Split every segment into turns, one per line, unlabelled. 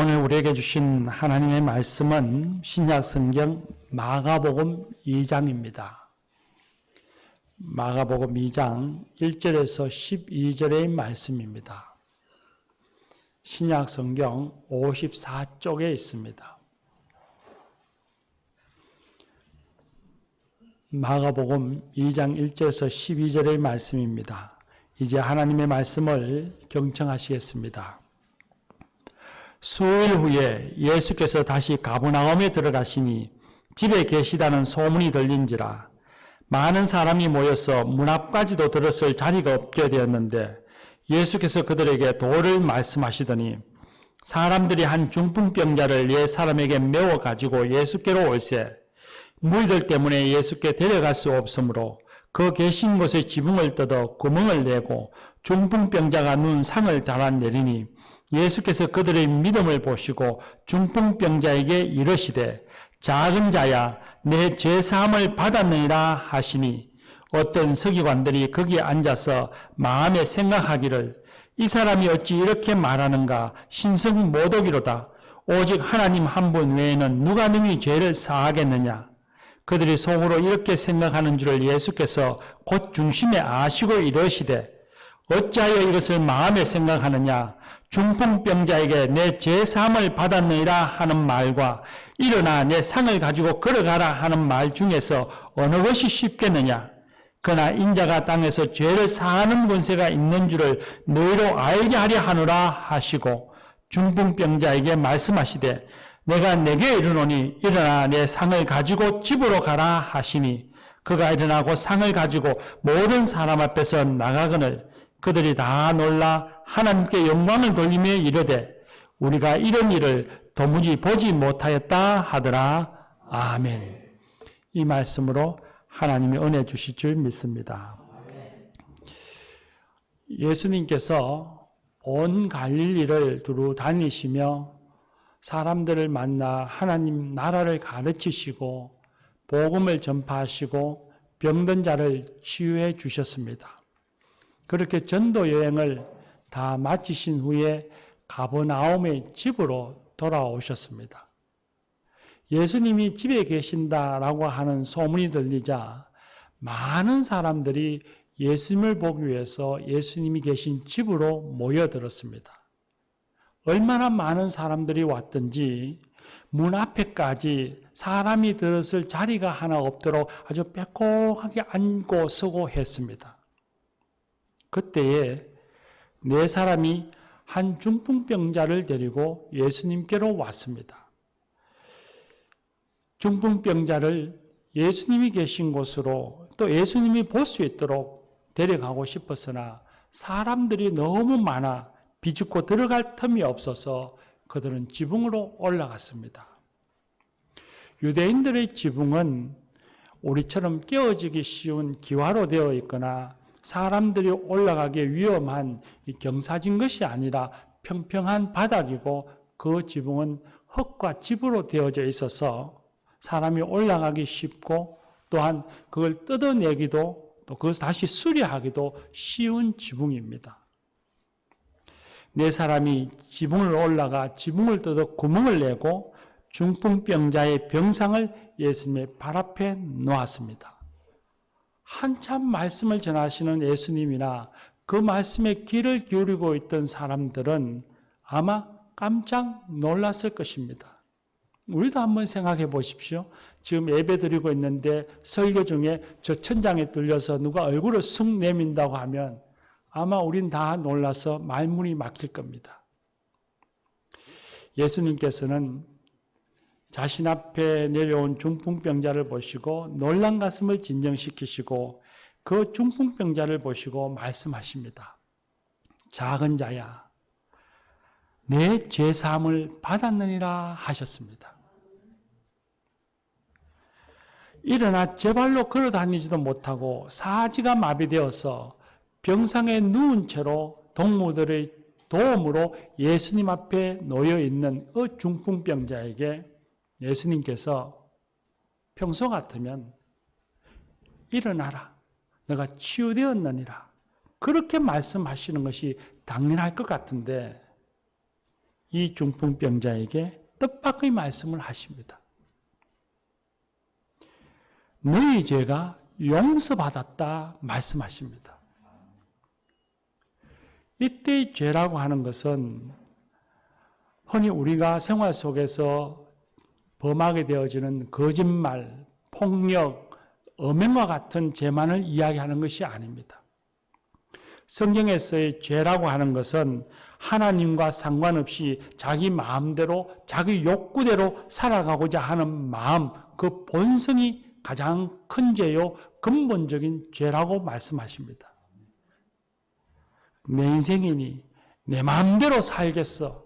오늘 우리에게 주신 하나님의 말씀은 신약성경 마가복음 2장입니다. 마가복음 2장 1절에서 12절의 말씀입니다. 신약성경 54쪽에 있습니다. 마가복음 2장 1절에서 12절의 말씀입니다. 이제 하나님의 말씀을 경청하시겠습니다. 수일 후에 예수께서 다시 가버나움에 들어가시니 집에 계시다는 소문이 들린지라 많은 사람이 모여서 문 앞까지도 들었을 자리가 없게 되었는데 예수께서 그들에게 도를 말씀하시더니 사람들이 한 중풍병자를 옛 사람에게 메워 가지고 예수께로 올세 무리들 때문에 예수께 데려갈 수 없으므로 그 계신 곳에 지붕을 뜯어 구멍을 내고 중풍병자가 누운 상을 달아내리니 예수께서 그들의 믿음을 보시고 중풍병자에게 이르시되 작은 자야 내 죄사함을 받았느니라 하시니 어떤 서기관들이 거기에 앉아서 마음에 생각하기를 이 사람이 어찌 이렇게 말하는가 신성 모독이로다 오직 하나님 한 분 외에는 누가 능히 죄를 사하겠느냐. 그들이 속으로 이렇게 생각하는 줄을 예수께서 곧 중심에 아시고 이르시되 어찌하여 이것을 마음에 생각하느냐. 중풍병자에게 내 죄사함을 받았느니라 하는 말과 일어나 내 상을 가지고 걸어가라 하는 말 중에서 어느 것이 쉽겠느냐. 그러나 인자가 땅에서 죄를 사하는 권세가 있는 줄을 너희로 알게 하려 하노라 하시고 중풍병자에게 말씀하시되 내가 내게 이르노니 일어나 내 상을 가지고 집으로 가라 하시니 그가 일어나고 상을 가지고 모든 사람 앞에서 나가거늘 그들이 다 놀라 하나님께 영광을 돌리며 이르되 우리가 이런 일을 도무지 보지 못하였다 하더라. 아멘. 이 말씀으로 하나님이 은혜 주실 줄 믿습니다. 예수님께서 온 갈릴리를 두루 다니시며 사람들을 만나 하나님 나라를 가르치시고 복음을 전파하시고 병든 자를 치유해 주셨습니다. 그렇게 전도 여행을 다 마치신 후에 가버나움의 집으로 돌아오셨습니다. 예수님이 집에 계신다라고 하는 소문이 들리자 많은 사람들이 예수님을 보기 위해서 예수님이 계신 집으로 모여들었습니다. 얼마나 많은 사람들이 왔든지 문 앞에까지 사람이 들었을 자리가 하나 없도록 아주 빼곡하게 앉고 서고 했습니다. 그때에 네 사람이 한 중풍병자를 데리고 예수님께로 왔습니다. 중풍병자를 예수님이 계신 곳으로 또 예수님이 볼 수 있도록 데려가고 싶었으나 사람들이 너무 많아 비집고 들어갈 틈이 없어서 그들은 지붕으로 올라갔습니다. 유대인들의 지붕은 우리처럼 깨어지기 쉬운 기와로 되어 있거나 사람들이 올라가기 위험한 경사진 것이 아니라 평평한 바닥이고 그 지붕은 흙과 집으로 되어져 있어서 사람이 올라가기 쉽고 또한 그걸 뜯어내기도 또 그걸 다시 수리하기도 쉬운 지붕입니다. 네 사람이 지붕을 올라가 지붕을 뜯어 구멍을 내고 중풍병자의 병상을 예수님의 발 앞에 놓았습니다. 한참 말씀을 전하시는 예수님이나 그 말씀에 귀를 기울이고 있던 사람들은 아마 깜짝 놀랐을 것입니다. 우리도 한번 생각해 보십시오. 지금 예배 드리고 있는데 설교 중에 저 천장에 뚫려서 누가 얼굴을 쑥 내민다고 하면 아마 우린 다 놀라서 말문이 막힐 겁니다. 예수님께서는 자신 앞에 내려온 중풍병자를 보시고 놀란 가슴을 진정시키시고 그 중풍병자를 보시고 말씀하십니다. 작은 자야, 내 죄사함을 받았느니라 하셨습니다. 일어나 제 발로 걸어 다니지도 못하고 사지가 마비되어서 병상에 누운 채로 동무들의 도움으로 예수님 앞에 놓여 있는 그 중풍병자에게 예수님께서 평소 같으면 일어나라, 너가 치유되었느니라 그렇게 말씀하시는 것이 당연할 것 같은데 이 중풍병자에게 뜻밖의 말씀을 하십니다. 너희 죄가 용서받았다 말씀하십니다. 이때의 죄라고 하는 것은 흔히 우리가 생활 속에서 범하게 되어지는 거짓말, 폭력, 음행과 같은 죄만을 이야기하는 것이 아닙니다. 성경에서의 죄라고 하는 것은 하나님과 상관없이 자기 마음대로, 자기 욕구대로 살아가고자 하는 마음, 그 본성이 가장 큰 죄요, 근본적인 죄라고 말씀하십니다. 내 인생이니 내 마음대로 살겠어.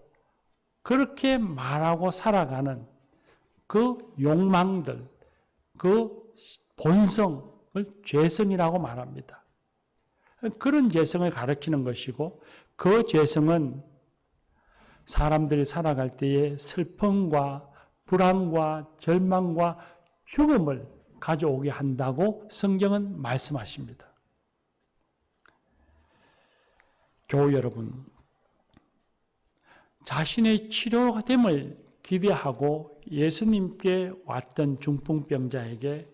그렇게 말하고 살아가는 그 욕망들, 그 본성을 죄성이라고 말합니다. 그런 죄성을 가리키는 것이고, 그 죄성은 사람들이 살아갈 때에 슬픔과 불안과 절망과 죽음을 가져오게 한다고 성경은 말씀하십니다. 교우 여러분, 자신의 치료가 됨을 기대하고 예수님께 왔던 중풍병자에게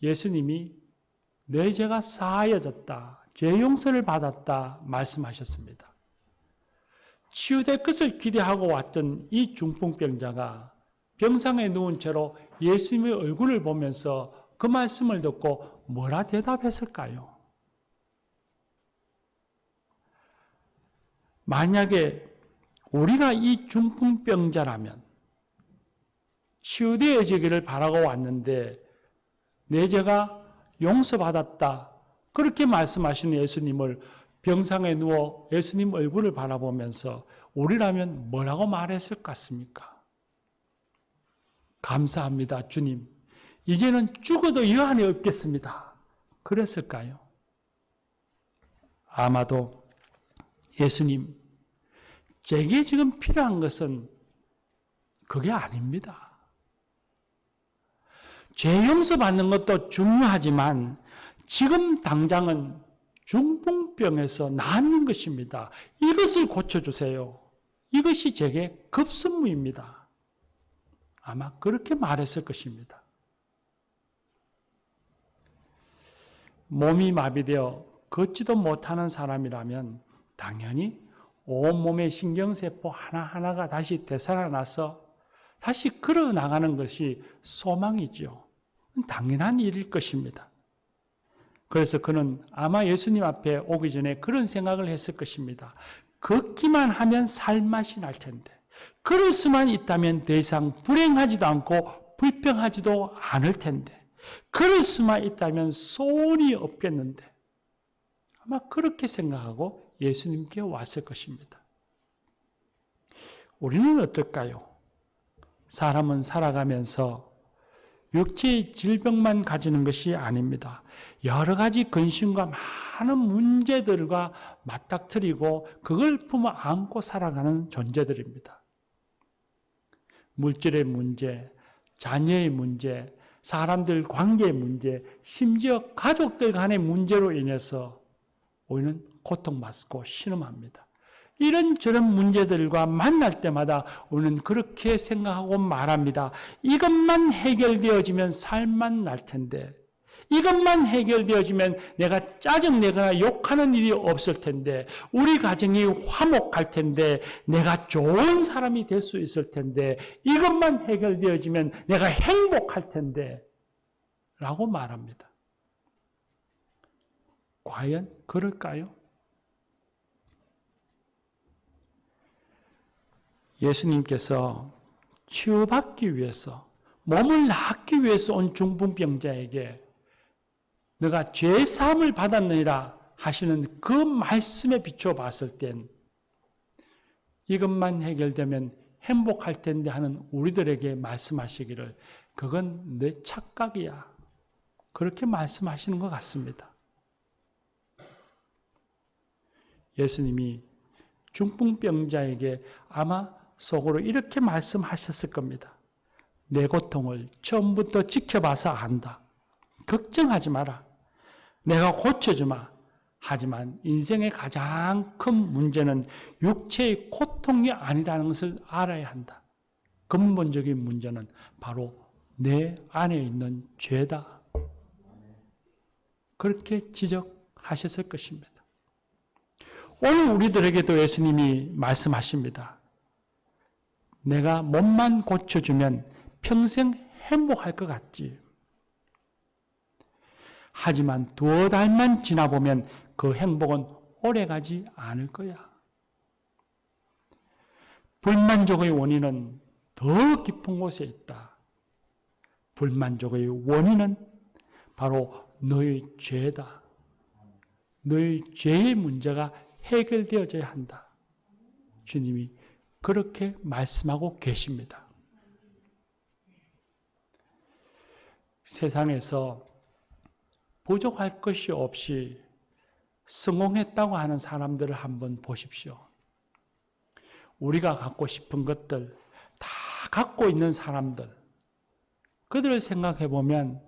예수님이 내 죄가 사하여졌다, 죄 용서를 받았다 말씀하셨습니다. 치유될 것을 기대하고 왔던 이 중풍병자가 병상에 누운 채로 예수님의 얼굴을 보면서 그 말씀을 듣고 뭐라 대답했을까요? 만약에 우리가 이 중풍병자라면 치유되어지기를 바라고 왔는데 내 죄가 용서받았다 그렇게 말씀하시는 예수님을 병상에 누워 예수님 얼굴을 바라보면서 우리라면 뭐라고 말했을 것 같습니까? 감사합니다, 주님. 이제는 죽어도 여한이 없겠습니다. 그랬을까요? 아마도 예수님, 제게 지금 필요한 것은 그게 아닙니다. 죄 용서받는 것도 중요하지만 지금 당장은 중풍병에서 낫는 것입니다. 이것을 고쳐주세요. 이것이 제게 급선무입니다. 아마 그렇게 말했을 것입니다. 몸이 마비되어 걷지도 못하는 사람이라면 당연히 온몸의 신경세포 하나하나가 다시 되살아나서 다시 걸어나가는 것이 소망이죠. 당연한 일일 것입니다. 그래서 그는 아마 예수님 앞에 오기 전에 그런 생각을 했을 것입니다. 걷기만 하면 살맛이 날 텐데, 걸을 수만 있다면 더 이상 불행하지도 않고 불평하지도 않을 텐데, 걸을 수만 있다면 소원이 없겠는데, 아마 그렇게 생각하고 예수님께 왔을 것입니다. 우리는 어떨까요? 사람은 살아가면서 육체의 질병만 가지는 것이 아닙니다. 여러 가지 근심과 많은 문제들과 맞닥뜨리고 그걸 품어 안고 살아가는 존재들입니다. 물질의 문제, 자녀의 문제, 사람들 관계의 문제, 심지어 가족들 간의 문제로 인해서 우리는 고통받고 신음합니다. 이런저런 문제들과 만날 때마다 우리는 그렇게 생각하고 말합니다. 이것만 해결되어지면 살만 날 텐데, 이것만 해결되어지면 내가 짜증내거나 욕하는 일이 없을 텐데, 우리 가정이 화목할 텐데, 내가 좋은 사람이 될 수 있을 텐데, 이것만 해결되어지면 내가 행복할 텐데 라고 말합니다. 과연 그럴까요? 예수님께서 치유받기 위해서, 몸을 낫기 위해서 온 중풍병자에게 너가 죄사함을 받았느니라 하시는 그 말씀에 비춰 봤을 땐 이것만 해결되면 행복할 텐데 하는 우리들에게 말씀하시기를 그건 내 착각이야. 그렇게 말씀하시는 것 같습니다. 예수님이 중풍병자에게 아마 속으로 이렇게 말씀하셨을 겁니다. 내 고통을 처음부터 지켜봐서 안다. 걱정하지 마라. 내가 고쳐주마. 하지만 인생의 가장 큰 문제는 육체의 고통이 아니라는 것을 알아야 한다. 근본적인 문제는 바로 내 안에 있는 죄다. 그렇게 지적하셨을 것입니다. 오늘 우리들에게도 예수님이 말씀하십니다. 내가 몸만 고쳐주면 평생 행복할 것 같지. 하지만 두어 달만 지나보면 그 행복은 오래가지 않을 거야. 불만족의 원인은 더 깊은 곳에 있다. 불만족의 원인은 바로 너의 죄다. 너의 죄의 문제가 해결되어져야 한다. 주님이 그렇게 말씀하고 계십니다. 세상에서 부족할 것이 없이 성공했다고 하는 사람들을 한번 보십시오. 우리가 갖고 싶은 것들 다 갖고 있는 사람들, 그들을 생각해 보면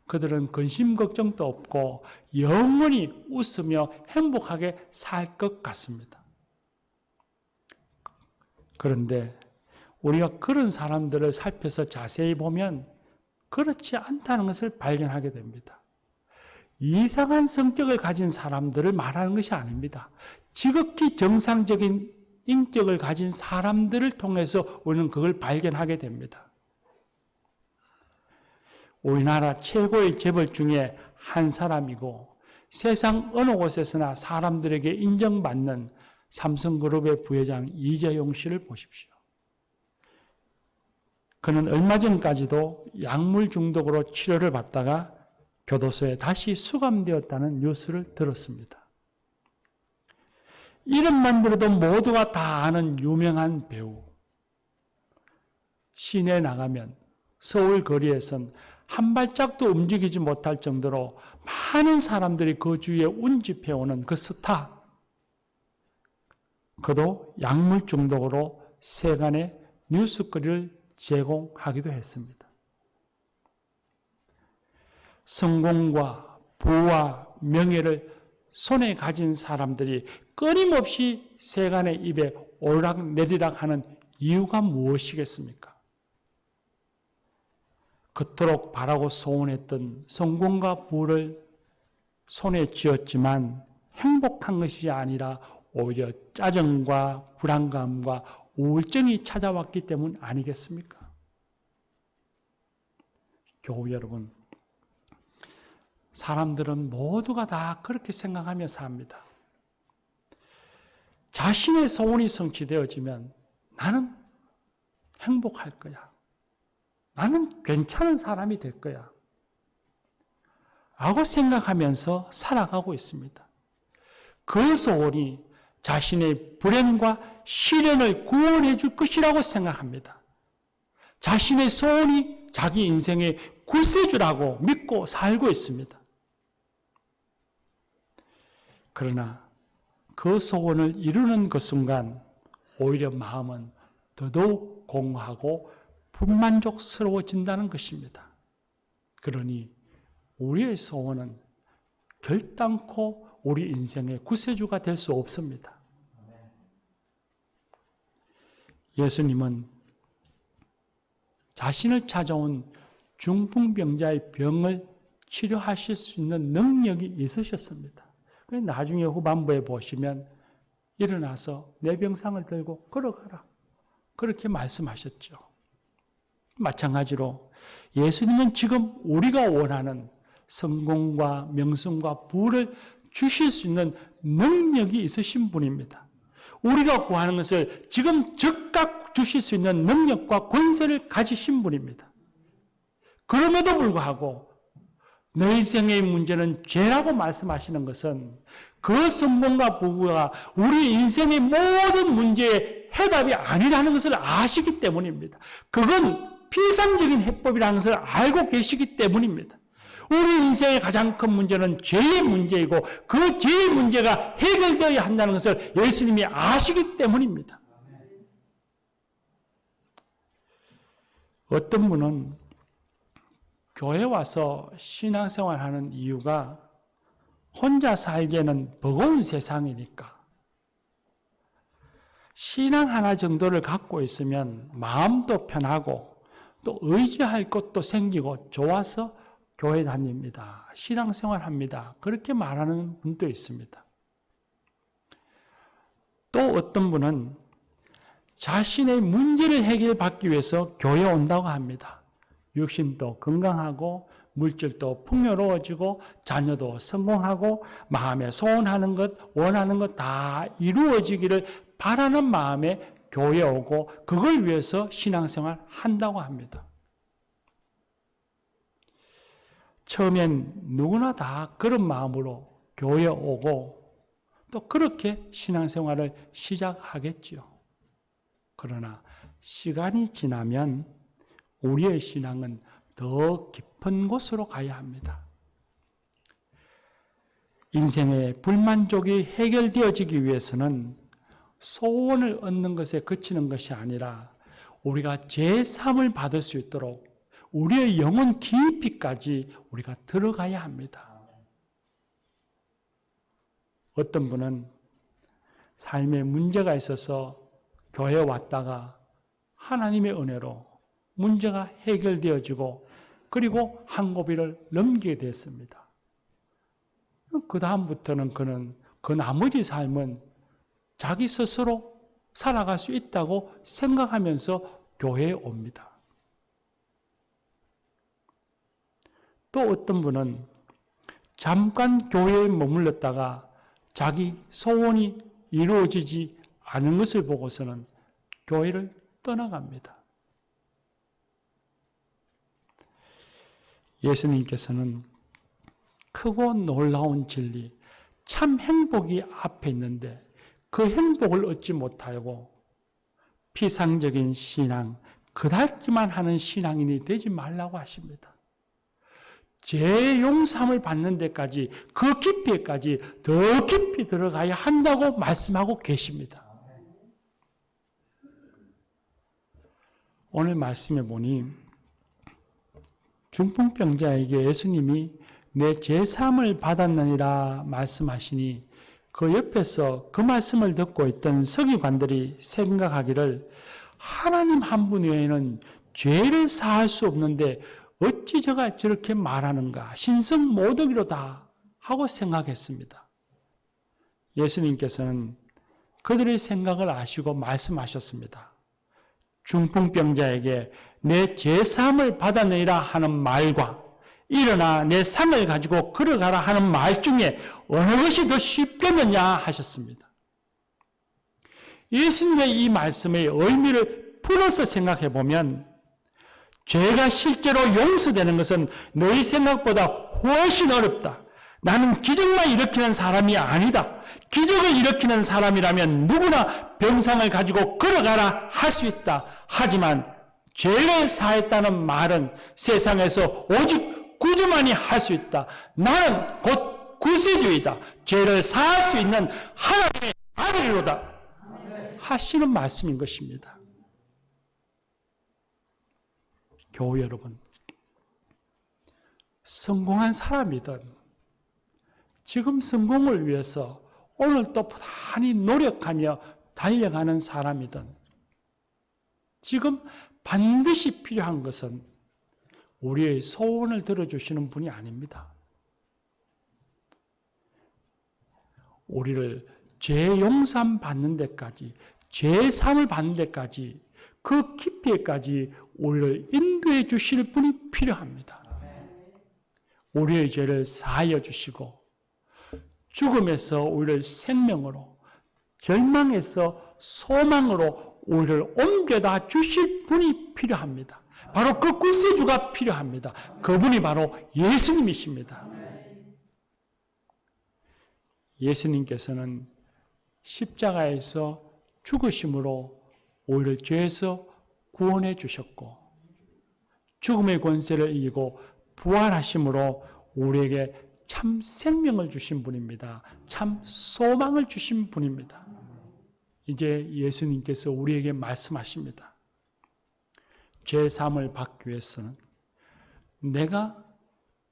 그들은 근심 걱정도 없고 영원히 웃으며 행복하게 살 것 같습니다. 그런데 우리가 그런 사람들을 살펴서 자세히 보면 그렇지 않다는 것을 발견하게 됩니다. 이상한 성격을 가진 사람들을 말하는 것이 아닙니다. 지극히 정상적인 인격을 가진 사람들을 통해서 우리는 그걸 발견하게 됩니다. 우리나라 최고의 재벌 중에 한 사람이고 세상 어느 곳에서나 사람들에게 인정받는 삼성그룹의 부회장 이재용 씨를 보십시오. 그는 얼마 전까지도 약물 중독으로 치료를 받다가 교도소에 다시 수감되었다는 뉴스를 들었습니다. 이름만 들어도 모두가 다 아는 유명한 배우. 시내에 나가면 서울 거리에선 한 발짝도 움직이지 못할 정도로 많은 사람들이 그 주위에 운집해오는 그 스타. 그도 약물 중독으로 세간의 뉴스거리를 제공하기도 했습니다. 성공과 부와 명예를 손에 가진 사람들이 끊임없이 세간의 입에 오르락내리락 하는 이유가 무엇이겠습니까? 그토록 바라고 소원했던 성공과 부를 손에 쥐었지만 행복한 것이 아니라 오히려 짜증과 불안감과 우울증이 찾아왔기 때문 아니겠습니까? 교우 여러분, 사람들은 모두가 다 그렇게 생각하며 삽니다. 자신의 소원이 성취되어지면 나는 행복할 거야. 나는 괜찮은 사람이 될 거야. 라고 생각하면서 살아가고 있습니다. 그 소원이 자신의 불행과 시련을 구원해 줄 것이라고 생각합니다. 자신의 소원이 자기 인생의 구세주라고 믿고 살고 있습니다. 그러나 그 소원을 이루는 그 순간 오히려 마음은 더더욱 공허하고 불만족스러워진다는 것입니다. 그러니 우리의 소원은 결단코 우리 인생의 구세주가 될 수 없습니다. 예수님은 자신을 찾아온 중풍병자의 병을 치료하실 수 있는 능력이 있으셨습니다. 나중에 후반부에 보시면 일어나서 내 병상을 들고 걸어가라. 그렇게 말씀하셨죠. 마찬가지로 예수님은 지금 우리가 원하는 성공과 명성과 부를 주실 수 있는 능력이 있으신 분입니다. 우리가 구하는 것을 지금 즉각 주실 수 있는 능력과 권세를 가지신 분입니다. 그럼에도 불구하고 너희 인생의 문제는 죄라고 말씀하시는 것은 그 성공과 부가 우리 인생의 모든 문제의 해답이 아니라는 것을 아시기 때문입니다. 그건 피상적인 해법이라는 것을 알고 계시기 때문입니다. 우리 인생의 가장 큰 문제는 죄의 문제이고 그 죄의 문제가 해결되어야 한다는 것을 예수님이 아시기 때문입니다. 어떤 분은 교회 와서 신앙생활하는 이유가 혼자 살기에는 버거운 세상이니까 신앙 하나 정도를 갖고 있으면 마음도 편하고 또 의지할 것도 생기고 좋아서 교회 다닙니다. 신앙생활 합니다. 그렇게 말하는 분도 있습니다. 또 어떤 분은 자신의 문제를 해결받기 위해서 교회에 온다고 합니다. 육신도 건강하고 물질도 풍요로워지고 자녀도 성공하고 마음에 소원하는 것, 원하는 것 다 이루어지기를 바라는 마음에 교회에 오고 그걸 위해서 신앙생활 한다고 합니다. 처음엔 누구나 다 그런 마음으로 교회에 오고 또 그렇게 신앙생활을 시작하겠지요. 그러나 시간이 지나면 우리의 신앙은 더 깊은 곳으로 가야 합니다. 인생의 불만족이 해결되어지기 위해서는 소원을 얻는 것에 그치는 것이 아니라 우리가 제3을 받을 수 있도록 우리의 영혼 깊이까지 우리가 들어가야 합니다. 어떤 분은 삶에 문제가 있어서 교회에 왔다가 하나님의 은혜로 문제가 해결되어지고 그리고 한 고비를 넘기게 됐습니다. 그 다음부터는 그는 그 나머지 삶은 자기 스스로 살아갈 수 있다고 생각하면서 교회에 옵니다. 또 어떤 분은 잠깐 교회에 머물렀다가 자기 소원이 이루어지지 않은 것을 보고서는 교회를 떠나갑니다. 예수님께서는 크고 놀라운 진리, 참 행복이 앞에 있는데 그 행복을 얻지 못하고 피상적인 신앙, 그닥기만 하는 신앙인이 되지 말라고 하십니다. 죄 용서함을 받는 데까지, 그 깊이까지 더 깊이 들어가야 한다고 말씀하고 계십니다. 오늘 말씀에 보니 중풍병자에게 예수님이 내 제3을 받았느니라 말씀하시니 그 옆에서 그 말씀을 듣고 있던 서기관들이 생각하기를 하나님 한 분 외에는 죄를 사할 수 없는데 어찌 저가 저렇게 말하는가, 신성모독이로다 하고 생각했습니다. 예수님께서는 그들의 생각을 아시고 말씀하셨습니다. 중풍병자에게 내 제3을 받아내라 하는 말과 일어나 내 상을 가지고 걸어가라 하는 말 중에 어느 것이 더 쉽겠느냐 하셨습니다. 예수님의 이 말씀의 의미를 풀어서 생각해 보면 죄가 실제로 용서되는 것은 너희 생각보다 훨씬 어렵다. 나는 기적만 일으키는 사람이 아니다. 기적을 일으키는 사람이라면 누구나 병상을 가지고 걸어가라 할 수 있다. 하지만 죄를 사했다는 말은 세상에서 오직 구주만이 할 수 있다. 나는 곧 구세주이다. 죄를 사할 수 있는 하나님의 아들이로다. 하시는 말씀인 것입니다. 교회 여러분, 성공한 사람이든 지금 성공을 위해서 오늘 또 부단히 노력하며 달려가는 사람이든 지금 반드시 필요한 것은 우리의 소원을 들어주시는 분이 아닙니다. 우리를 죄 용서함 받는 데까지, 죄 사함을 받는 데까지, 그 깊이까지 우리를 인도해 주실 분이 필요합니다. 우리의 죄를 사하여 주시고 죽음에서 우리를 생명으로, 절망에서 소망으로 우리를 옮겨다 주실 분이 필요합니다. 바로 그 구세주가 필요합니다. 그분이 바로 예수님이십니다. 예수님께서는 십자가에서 죽으심으로 우리를 죄에서 구원해 주셨고 죽음의 권세를 이기고 부활하심으로 우리에게 참 생명을 주신 분입니다. 참 소망을 주신 분입니다. 이제 예수님께서 우리에게 말씀하십니다. 죄사함을 받기 위해서는 내가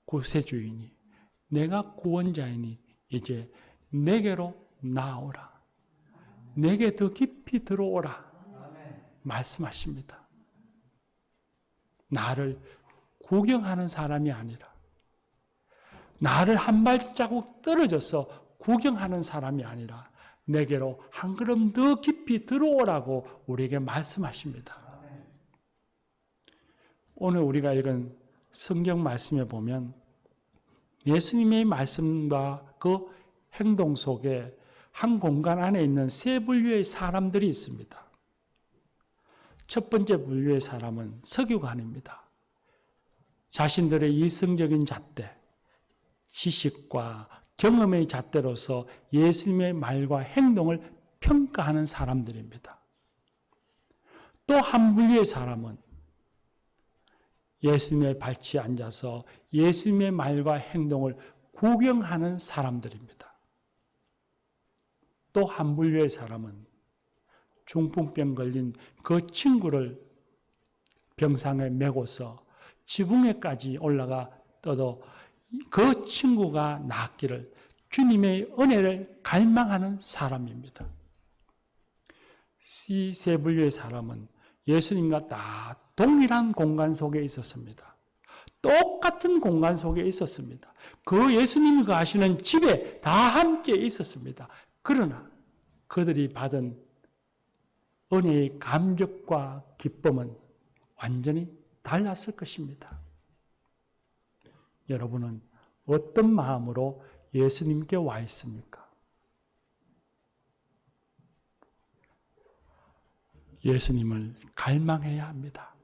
구세주이니, 내가 구원자이니 이제 내게로 나오라. 내게 더 깊이 들어오라. 말씀하십니다. 나를 구경하는 사람이 아니라, 나를 한 발자국 떨어져서 구경하는 사람이 아니라 내게로 한 걸음 더 깊이 들어오라고 우리에게 말씀하십니다. 오늘 우리가 읽은 성경 말씀에 보면 예수님의 말씀과 그 행동 속에 한 공간 안에 있는 세 분류의 사람들이 있습니다. 첫 번째 분류의 사람은 서기관입니다. 자신들의 이성적인 잣대, 지식과 경험의 잣대로서 예수님의 말과 행동을 평가하는 사람들입니다. 또 한 분류의 사람은 예수님의 발치에 앉아서 예수님의 말과 행동을 구경하는 사람들입니다. 또 한 분류의 사람은 중풍병 걸린 그 친구를 병상에 메고서 지붕에까지 올라가 떠도 그 친구가 낫기를 주님의 은혜를 갈망하는 사람입니다. 이 세 분류의 사람은 예수님과 다 동일한 공간 속에 있었습니다. 똑같은 공간 속에 있었습니다. 그 예수님이 가시는 집에 다 함께 있었습니다. 그러나 그들이 받은 은혜의 감격과 기쁨은 완전히 달랐을 것입니다. 여러분은 어떤 마음으로 예수님께 와 있습니까? 예수님을 갈망해야 합니다.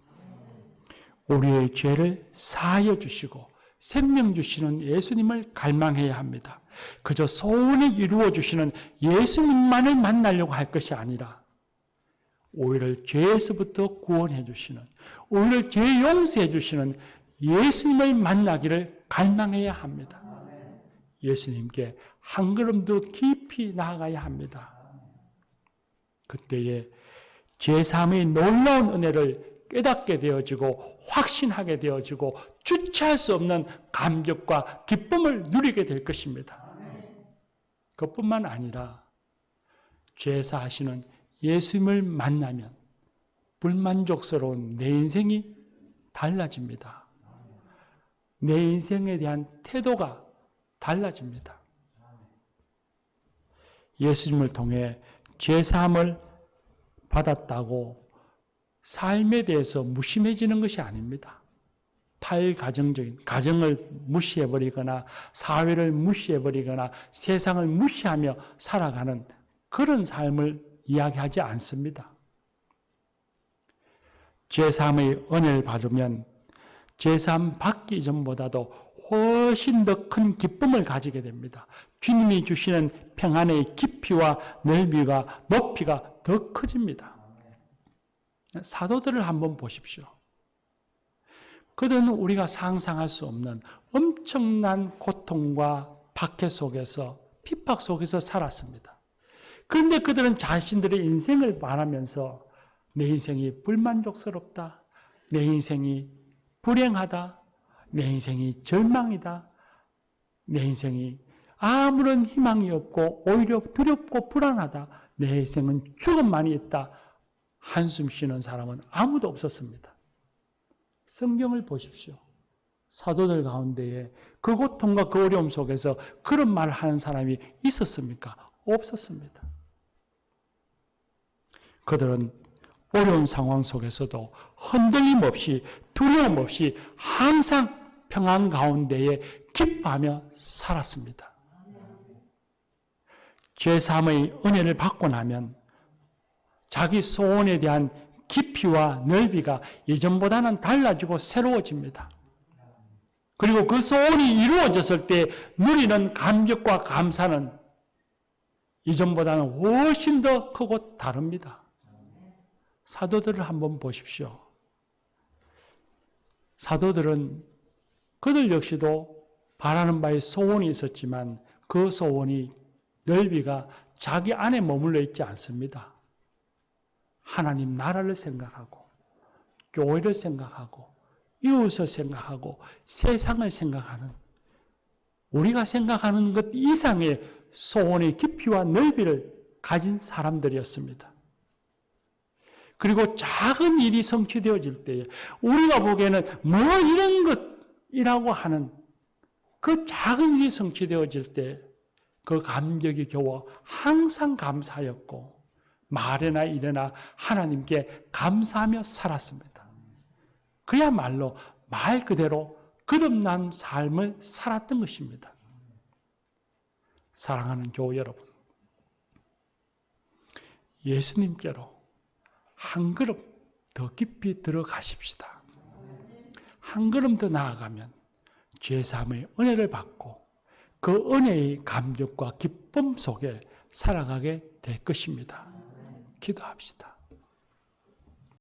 우리의 죄를 사하여 주시고 생명 주시는 예수님을 갈망해야 합니다. 그저 소원을 이루어 주시는 예수님만을 만나려고 할 것이 아니라 오히려 죄에서부터 구원해 주시는, 오히려 죄 용서해 주시는 예수님을 만나기를 갈망해야 합니다. 예수님께 한 걸음 더 깊이 나아가야 합니다. 그때에 죄사함의 놀라운 은혜를 깨닫게 되어지고 확신하게 되어지고 주체할 수 없는 감격과 기쁨을 누리게 될 것입니다. 그뿐만 아니라 죄사하시는 예수님을 만나면 불만족스러운 내 인생이 달라집니다. 내 인생에 대한 태도가 달라집니다. 예수님을 통해 죄사함을 받았다고 삶에 대해서 무심해지는 것이 아닙니다. 탈가정적인, 가정을 무시해버리거나 사회를 무시해버리거나 세상을 무시하며 살아가는 그런 삶을 이야기하지 않습니다. 죄사함의 은혜를 받으면 죄사함 받기 이전보다도 훨씬 더 큰 기쁨을 가지게 됩니다. 주님이 주시는 평안의 깊이와 넓이가 높이가 더 커집니다. 사도들을 한번 보십시오. 그들은 우리가 상상할 수 없는 엄청난 고통과 박해 속에서, 핍박 속에서 살았습니다. 그런데 그들은 자신들의 인생을 말하면서 내 인생이 불만족스럽다, 내 인생이 불행하다, 내 인생이 절망이다, 내 인생이 아무런 희망이 없고 오히려 두렵고 불안하다, 내 인생은 죽음만이 있다, 한숨 쉬는 사람은 아무도 없었습니다. 성경을 보십시오. 사도들 가운데에 그 고통과 그 어려움 속에서 그런 말을 하는 사람이 있었습니까? 없었습니다. 그들은 어려운 상황 속에서도 흔들림 없이 두려움 없이 항상 평안 가운데에 기뻐하며 살았습니다. 죄사함의 은혜를 받고 나면 자기 소원에 대한 깊이와 넓이가 이전보다는 달라지고 새로워집니다. 그리고 그 소원이 이루어졌을 때 누리는 감격과 감사는 이전보다는 훨씬 더 크고 다릅니다. 사도들을 한번 보십시오. 사도들은 그들 역시도 바라는 바에 소원이 있었지만 그 소원이 넓이가 자기 안에 머물러 있지 않습니다. 하나님 나라를 생각하고 교회를 생각하고 이웃을 생각하고 세상을 생각하는 우리가 생각하는 것 이상의 소원의 깊이와 넓이를 가진 사람들이었습니다. 그리고 작은 일이 성취되어질 때에 우리가 보기에는 뭐 이런 것이라고 하는 그 작은 일이 성취되어질 때 그 감격이 겨워 항상 감사였고 말에나 일에나 하나님께 감사하며 살았습니다. 그야말로 말 그대로 거듭난 삶을 살았던 것입니다. 사랑하는 교우 여러분, 예수님께로 한 걸음 더 깊이 들어가십시다. 한 걸음 더 나아가면 죄사함의 은혜를 받고 그 은혜의 감격과 기쁨 속에 살아가게 될 것입니다. 기도합시다.